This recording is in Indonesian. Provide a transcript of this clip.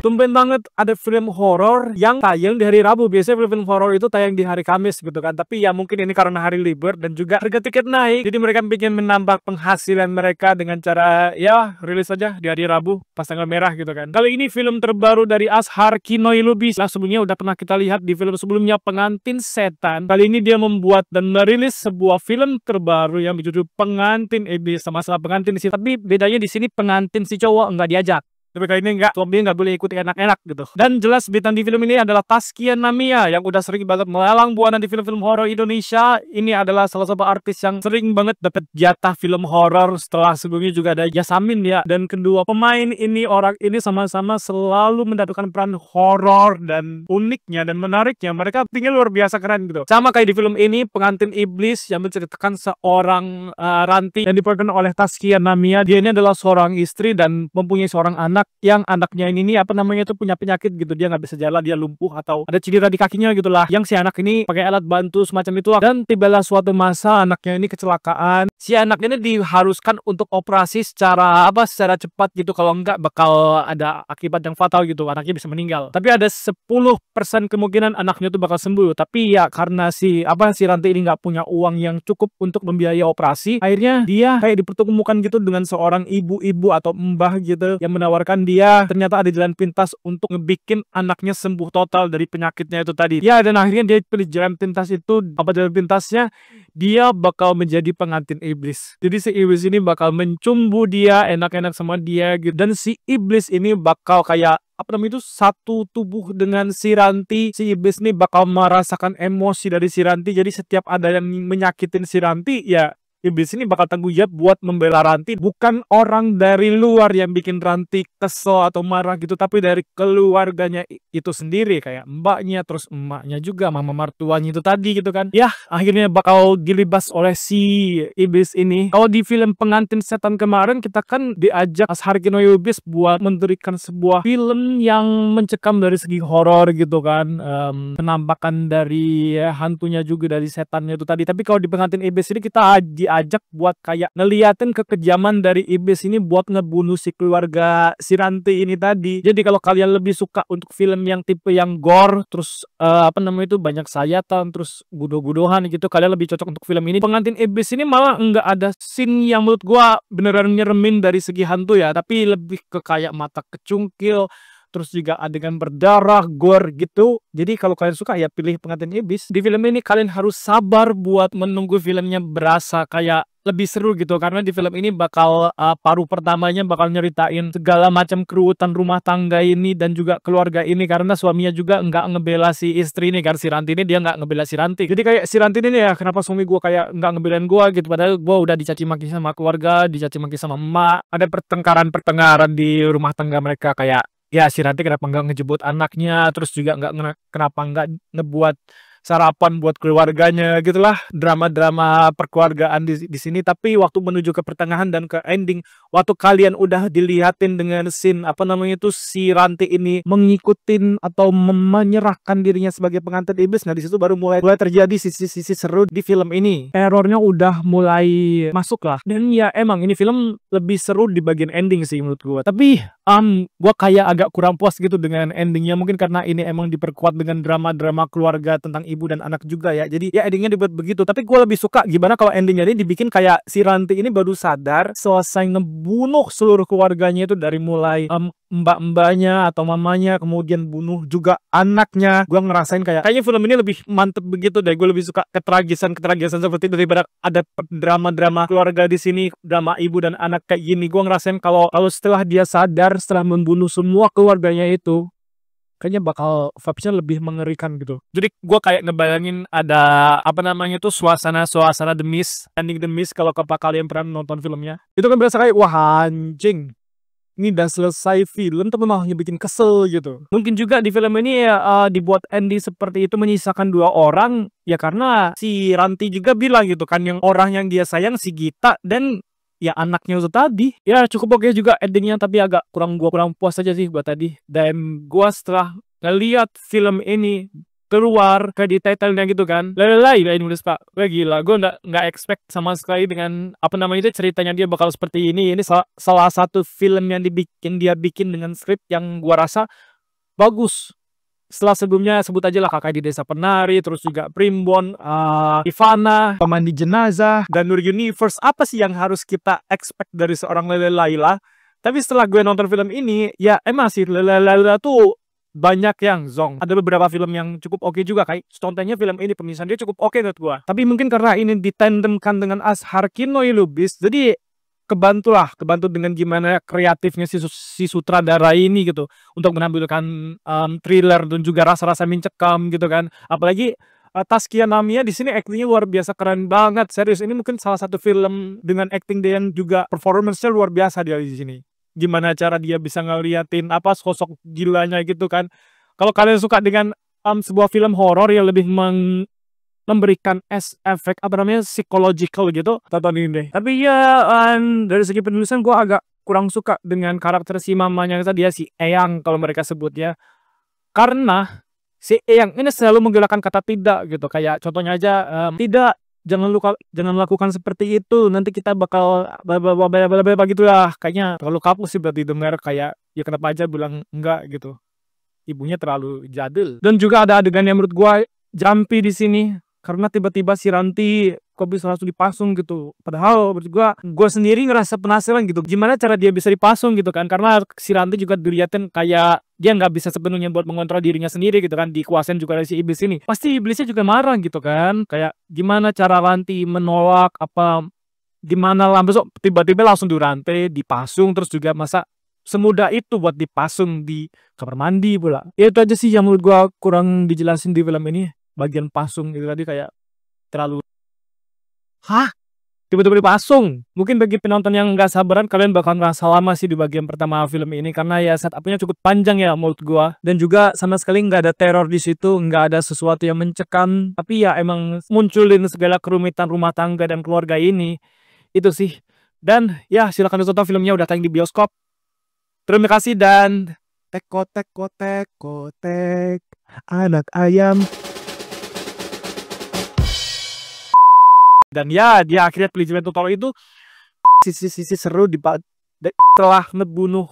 Tumben banget ada film horor yang tayang di hari Rabu. Biasanya film-film horor itu tayang di hari Kamis gitu kan. Tapi ya mungkin ini karena hari libur dan juga harga tiket naik. Jadi mereka bikin menambah penghasilan mereka dengan cara ya rilis aja di hari Rabu pas tanggal merah gitu kan. Kali ini film terbaru dari Azhar Kinoy Lubis. Lah sebelumnya udah pernah kita lihat di film sebelumnya Pengantin Setan. Kali ini dia membuat dan merilis sebuah film terbaru yang berjudul Pengantin Iblis. Sama-sama pengantin di sini. Tapi bedanya di sini pengantin si cowok nggak diajak. Tapi kali ini enggak, suami nggak boleh ikut enak-enak gitu. Dan jelas bintang di film ini adalah Taskia Namia yang udah sering banget melelang buana di film-film horor Indonesia. Ini adalah salah satu artis yang sering banget dapat jatah film horor. Setelah sebelumnya juga ada Yasamin ya. Dan kedua pemain ini, orang ini sama-sama selalu mendapatkan peran horor dan uniknya dan menariknya. Mereka tinggal luar biasa keren gitu. Sama kayak di film ini, Pengantin Iblis yang menceritakan seorang ranti yang diperankan oleh Taskia Namia. Dia ini adalah seorang istri dan mempunyai seorang anak yang anaknya ini apa namanya itu punya penyakit gitu, dia nggak bisa jalan, dia lumpuh atau ada cedera di kakinya gitulah, yang si anak ini pakai alat bantu semacam itu. Dan tibalah suatu masa anaknya ini kecelakaan, si anaknya ini diharuskan untuk operasi secara cepat gitu, kalau enggak bakal ada akibat yang fatal gitu, anaknya bisa meninggal. Tapi ada 10% kemungkinan anaknya tuh bakal sembuh. Tapi ya karena si Ranti ini nggak punya uang yang cukup untuk membiayai operasi, akhirnya dia kayak dipertemukan gitu dengan seorang ibu-ibu atau mbah gitu yang menawarkan dia ternyata ada jalan pintas untuk ngebikin anaknya sembuh total dari penyakitnya itu tadi. Ya, dan akhirnya dia pilih jalan pintas itu. Apa jalan pintasnya? Dia bakal menjadi pengantin iblis. Jadi si iblis ini bakal mencumbu dia, enak-enak sama dia gitu. Dan si iblis ini bakal kayak itu satu tubuh dengan si Ranti. Si iblis ini bakal merasakan emosi dari si Ranti. Jadi setiap ada yang menyakitin si Ranti, ya iblis ini bakal tanggung jawab buat membela Ranti. Bukan orang dari luar yang bikin Ranti kesel atau marah gitu, tapi dari keluarganya itu sendiri, kayak mbaknya, terus emaknya juga, mama mertuanya itu tadi gitu kan. Ya, akhirnya bakal dilibas oleh si iblis ini. Kalau di film Pengantin Setan kemarin, kita kan diajak Azhar Kinoy Lubis buat memberikan sebuah film yang mencekam dari segi horor gitu kan. Penampakan dari hantunya juga, dari setannya itu tadi. Tapi kalau di Pengantin Iblis ini kita diajak buat kayak ngeliatin kekejaman dari iblis ini buat ngebunuh si keluarga si Ranti ini tadi. Jadi kalau kalian lebih suka untuk film yang tipe yang gore, terus banyak sayatan, terus budoh-budohan gitu, kalian lebih cocok untuk film ini. Pengantin Iblis ini malah nggak ada scene yang menurut gua beneran nyeremin dari segi hantu ya, tapi lebih ke kayak mata kecungkil, terus juga adegan berdarah, gore gitu. Jadi kalau kalian suka ya pilih Pengantin Iblis. Di film ini kalian harus sabar buat menunggu filmnya berasa kayak lebih seru gitu, karena di film ini bakal paruh pertamanya bakal nyeritain segala macam keruutan rumah tangga ini dan juga keluarga ini, karena suaminya juga nggak ngebela si istri ini kan. Si Ranti ini dia nggak ngebela si Ranti. Jadi kayak si Ranti ini ya, kenapa suami gua kayak nggak ngebelain gua gitu, padahal gua udah dicaci maki sama keluarga, dicaci maki sama emak, ada pertengkaran di rumah tangga mereka. Kayak ya si Ranti kenapa nggak ngejemput anaknya, terus juga kenapa nggak ngebuat sarapan buat keluarganya gitulah, drama-drama perkeluargaan di sini. Tapi waktu menuju ke pertengahan dan ke ending, waktu kalian udah dilihatin dengan scene si Ranti ini mengikutin atau menyerahkan dirinya sebagai pengantin iblis, nah di situ baru mulai terjadi sisi-sisi seru di film ini. Errornya udah mulai masuk lah. Dan ya emang ini film lebih seru di bagian ending sih menurut gua. Tapi gua kayak agak kurang puas gitu dengan endingnya, mungkin karena ini emang diperkuat dengan drama-drama keluarga tentang ibu dan anak juga ya. Jadi ya endingnya dibuat begitu. Tapi gue lebih suka gimana kalau endingnya ini dibikin kayak si Ranti ini baru sadar selesai ngebunuh seluruh keluarganya itu, dari mulai mbak-mbaknya atau mamanya, kemudian bunuh juga anaknya. Gue ngerasain kayaknya film ini lebih mantep begitu deh. Gue lebih suka ketragisan seperti itu daripada ada drama-drama keluarga di sini, drama ibu dan anak kayak gini. Gue ngerasain kalau setelah dia sadar, setelah membunuh semua keluarganya itu, kayaknya bakal vibes-nya lebih mengerikan gitu. Jadi gue kayak ngebayangin ada suasana The Mist, ending The Mist, kalau kalian pernah nonton filmnya. Itu kan berasa kayak wah anjing, ini udah selesai film tapi malah bikin kesel gitu. Mungkin juga di film ini ya dibuat ending seperti itu menyisakan 2 orang ya, karena si Ranti juga bilang gitu kan, yang orang yang dia sayang si Gita dan ya anaknya itu tadi. Ya cukup oke juga endingnya, tapi agak kurang puas aja sih buat tadi. Dan gua setelah ngeliat film ini keluar kayak di title-nya gitu kan, nulis pak, gue gila, gue nggak expect sama sekali dengan ceritanya dia bakal seperti ini. Ini salah satu film yang dia bikin dengan skrip yang gua rasa bagus. Setelah sebelumnya sebut aja lah Kakak di Desa Penari, terus juga Primbon, Ivana, Pemandi Jenazah, dan Nur Universe. Apa sih yang harus kita expect dari seorang Lele Laila? Tapi setelah gue nonton film ini, ya emang sih Lele Laila tuh banyak yang zong. Ada beberapa film yang cukup oke juga, kayak contohnya film ini pemisahan dia cukup oke menurut gua. Tapi mungkin karena ini ditandemkan dengan Ashar Kinoy Lubis, jadi kebantu dengan gimana kreatifnya si sutradara ini gitu untuk menampilkan thriller dan juga rasa-rasa mencekam gitu kan. Apalagi Taskia Namia di sini aktingnya luar biasa keren banget, serius. Ini mungkin salah satu film dengan akting dia yang juga performance-nya luar biasa dia di sini. Gimana cara dia bisa ngeliatin apa sosok gilanya gitu kan. Kalau kalian suka dengan sebuah film horor yang lebih memberikan efek apa namanya psychological gitu, tonton ini deh. Tapi ya dari segi penulisan gue agak kurang suka dengan karakter si mamanya dia si Eyang kalau mereka sebutnya, karena si Eyang ini selalu menggunakan kata tidak gitu. Kayak contohnya aja tidak, jangan lakukan seperti itu, nanti kita bakal begitulah. Kayaknya terlalu kaku sih buat didengar, kayak ya kenapa aja bilang enggak gitu. Ibunya terlalu jadul. Dan juga ada adegan yang menurut gue jumpy di sini. Karena tiba-tiba si Ranti kok bisa langsung dipasung gitu. Padahal menurut gue sendiri ngerasa penasaran gitu. Gimana cara dia bisa dipasung gitu kan. Karena si Ranti juga dilihatin kayak dia nggak bisa sepenuhnya buat mengontrol dirinya sendiri gitu kan. Dikuasain juga oleh si iblis ini. Pasti iblisnya juga marah gitu kan. Kayak gimana cara Ranti menolak apa. Gimana lah besok tiba-tiba langsung dirantai, dipasung. Terus juga masa semudah itu buat dipasung di kamar mandi pula. Ya itu aja sih yang menurut gue kurang dijelasin di film ini. Bagian pasung gitu tadi kayak terlalu tiba-tiba dipasung. Mungkin bagi penonton yang nggak sabaran, kalian bakal ngerasa lama sih di bagian pertama film ini karena ya setupnya cukup panjang ya menurut gua, dan juga sama sekali nggak ada teror di situ, nggak ada sesuatu yang mencekam, tapi ya emang munculin segala kerumitan rumah tangga dan keluarga ini. Itu sih. Dan ya silakan tonton filmnya, udah tayang di bioskop. Terima kasih dan tek anak ayam. Dan ya dia akhirnya pilih Jalan Totoro itu sisi seru telah ngebunuh